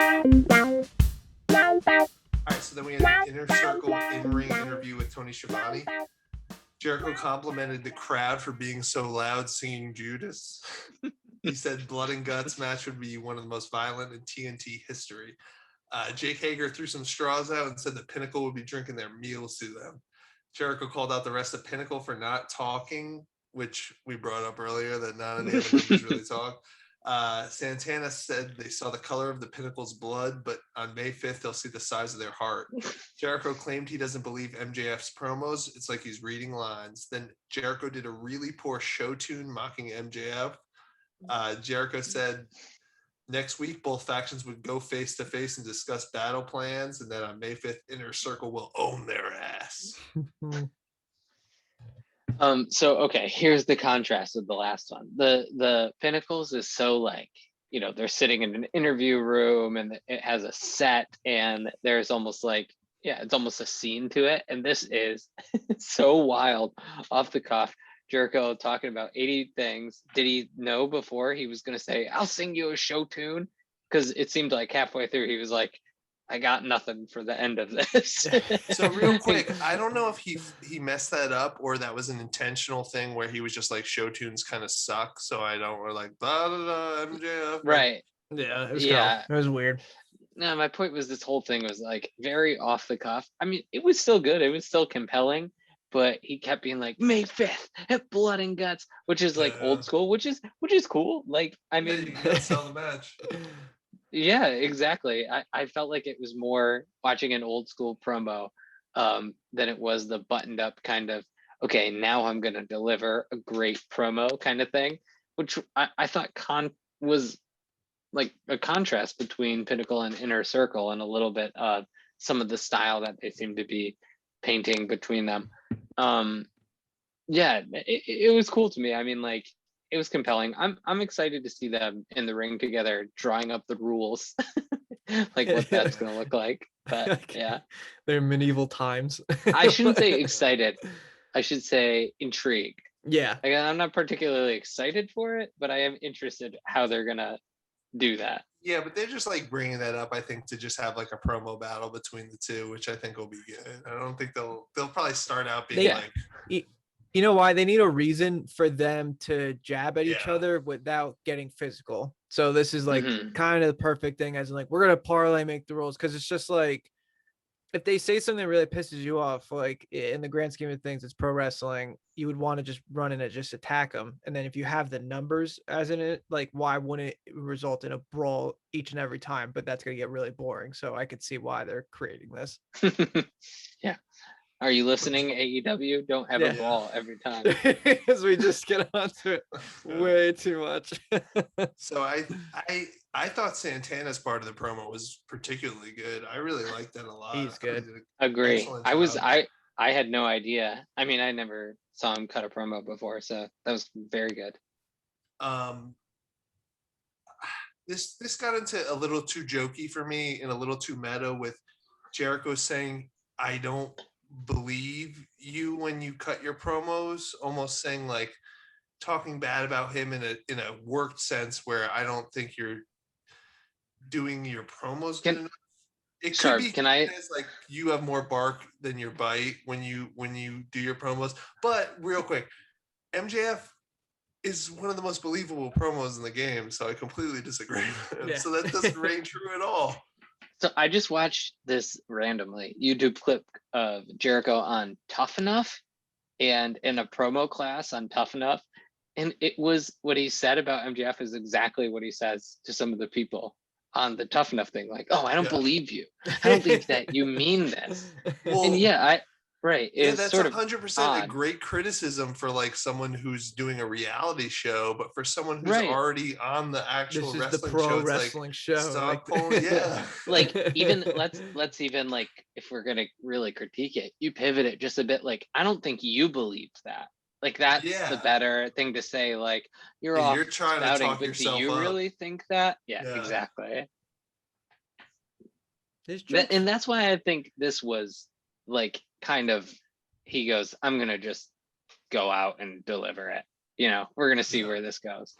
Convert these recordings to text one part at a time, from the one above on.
All right, so then we had an Inner Circle in-ring interview with Tony Schiavone. Jericho complimented the crowd for being so loud singing Judas. He said Blood and Guts match would be one of the most violent in TNT history. Jake Hager threw some straws out and said that Pinnacle would be drinking their meals to them. Jericho called out the rest of Pinnacle for not talking, which we brought up earlier, that none of the other members really talk. Santana said they saw the color of the Pinnacle's blood, but on May 5th, they'll see the size of their heart. Jericho claimed he doesn't believe MJF's promos. It's like he's reading lines. Then Jericho did a really poor show tune mocking MJF. Jericho said next week, both factions would go face to face and discuss battle plans. And then on May 5th, Inner Circle will own their ass. So okay, here's the contrast with the last one. The Pinnacles is so like, you know, they're sitting in an interview room and it has a set and there's almost like, yeah, it's almost a scene to it. And this is so wild, off the cuff. Jericho talking about 80 things. Did he know before he was going to say, I'll sing you a show tune? Because it seemed like halfway through he was like, I got nothing for the end of this. So real quick, I don't know if he messed that up or that was an intentional thing where he was just like, show tunes kind of suck, so I don't, or like blah blah blah MJF. Right. Yeah, it was Yeah. it was weird. No, my point was this whole thing was like very off the cuff. I mean, it was still good. It was still compelling, but he kept being like May 5th at Blood and Guts, which is like old school, which is cool. Like, I mean, you gotta sell the match. Yeah, exactly. I felt like it was more watching an old school promo than it was the buttoned up kind of, okay, now I'm going to deliver a great promo kind of thing, which I thought was like a contrast between Pinnacle and Inner Circle and a little bit of some of the style that they seem to be painting between them. Yeah, it was cool to me. I mean, like, it was compelling. I'm excited to see them in the ring together, drawing up the rules, like what that's gonna look like. But yeah, they're medieval times. I shouldn't say excited. I should say intrigued. Yeah, like, I'm not particularly excited for it, but I am interested how they're gonna do that. Yeah, but they're just like bringing that up, I think, to just have like a promo battle between the two, which I think will be good. I don't think they'll probably start out being like. You know why? They need a reason for them to jab at each other without getting physical. So this is like kind of the perfect thing, as in like, we're going to parlay make the rules. Cause it's just like, if they say something that really pisses you off, like in the grand scheme of things, it's pro wrestling, you would want to just run in and just attack them. And then if you have the numbers as in it, like, why wouldn't it result in a brawl each and every time? But that's going to get really boring. So I could see why they're creating this. Yeah. Are you listening, AEW? Don't have a brawl every time. Because we just get onto it way too much. So I thought Santana's part of the promo was particularly good. I really liked that a lot. He's good. Agree. I had no idea. I mean, I never saw him cut a promo before, so that was very good. This got into a little too jokey for me and a little too meta, with Jericho saying, I don't believe you when you cut your promos, almost saying like, talking bad about him in a worked sense, where I don't think you're doing your promos good enough. It could be like you have more bark than your bite when you do your promos. But real quick, MJF is one of the most believable promos in the game, so I completely disagree with him. Yeah. So that doesn't ring true at all. So I just watched this randomly YouTube clip of Jericho on Tough Enough and in a promo class on Tough Enough. And it was what he said about MJF is exactly what he says to some of the people on the Tough Enough thing. Like, oh, I don't believe you. I don't think that you mean this. Well, and right. That's 100% a great criticism for like someone who's doing a reality show, but for someone who's already on the actual wrestling show, stop pulling, like, even let's even like, if we're gonna really critique it, you pivot it just a bit. Like, I don't think you believed that. Like, that's the better thing to say. Like, you're trying to talk but yourself. Do you really think that? Yeah. Exactly. And that's why I think this was like kind of, he goes, I'm gonna just go out and deliver it. You know, we're gonna see where this goes.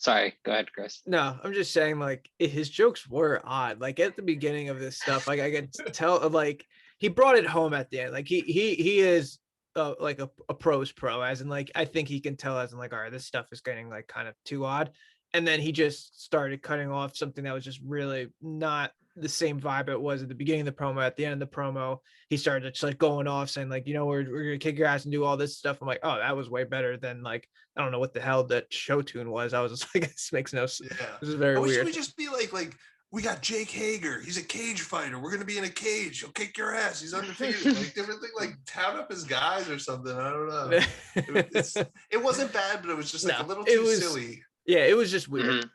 Sorry, go ahead, Chris. No, I'm just saying, like, his jokes were odd. Like at the beginning of this stuff, like I could tell, like he brought it home at the end. Like he is like a pro's pro, as in like I think he can tell, as in like, all right, this stuff is getting like kind of too odd. And then he just started cutting off something that was just really not the same vibe it was at the beginning of the promo. At the end of the promo, he started just like going off saying like, you know, we're gonna kick your ass and do all this stuff. I'm like, oh, that was way better than like, I don't know what the hell that show tune was. I was just like, this makes no sense. Yeah. This is very weird. We just be like we got Jake Hager. He's a cage fighter. We're gonna be in a cage. He'll kick your ass. He's undefeated. Like different thing, like tout up his guys or something. I don't know. It wasn't bad, but it was just like a little too silly. Yeah, it was just weird. Mm-hmm.